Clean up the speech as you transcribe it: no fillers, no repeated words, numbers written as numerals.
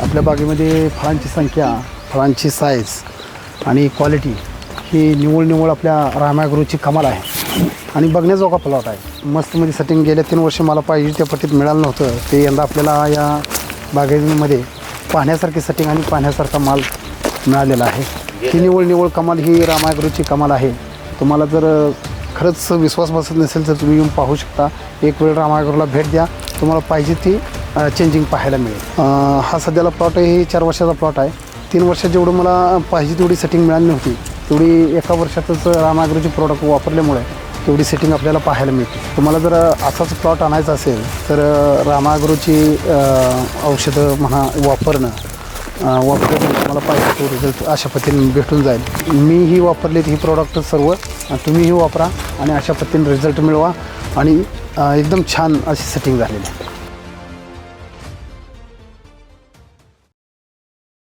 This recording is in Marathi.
आपल्या बागेमध्ये फळांची संख्या, फळांची साईज आणि क्वालिटी ही निवळ आपल्या रामा ॲग्रोची कमाल आहे आणि बघण्याजोगा प्लॉट आहे. मस्तमध्ये सेटिंग गेल्या 3 वर्ष मला पाहिजे त्या पट्टीत मिळालं नव्हतं, ते यंदा आपल्याला या बागेमध्ये पाहण्यासारखी सेटिंग आणि पाहण्यासारखा माल मिळालेला आहे. ही निवळ कमाल ही रामा ॲग्रोची कमाल आहे. तुम्हाला जर खरंच विश्वास बसत नसेल तर तुम्ही येऊन पाहू शकता. एक वेळ रामा ॲग्रोला भेट द्या, तुम्हाला पाहिजे ती चेंजिंग पाहायला मिळेल. हा सध्याला प्लॉट आहे, ही 4 वर्षाचा प्लॉट आहे. 3 वर्षात जेवढं मला पाहिजे तेवढी सेटिंग मिळाली नव्हती, तेवढी एका वर्षातच रामा ॲग्रोचे प्रोडक्ट वापरल्यामुळे तेवढी सेटिंग आपल्याला पाहायला मिळते. तुम्हाला जर असाच प्लॉट आणायचा असेल तर रामा ॲग्रोची औषधं म्हणा वापरल्याने तुम्हाला पाहिजे तो रिझल्ट अशा पद्धतीने भेटून जाईल. मीही वापरलेत ही प्रोडक्ट सर्व, तुम्हीही वापरा आणि अशा पद्धतीने रिझल्ट मिळवा आणि एकदम छान अशी सेटिंग झालेली आहे.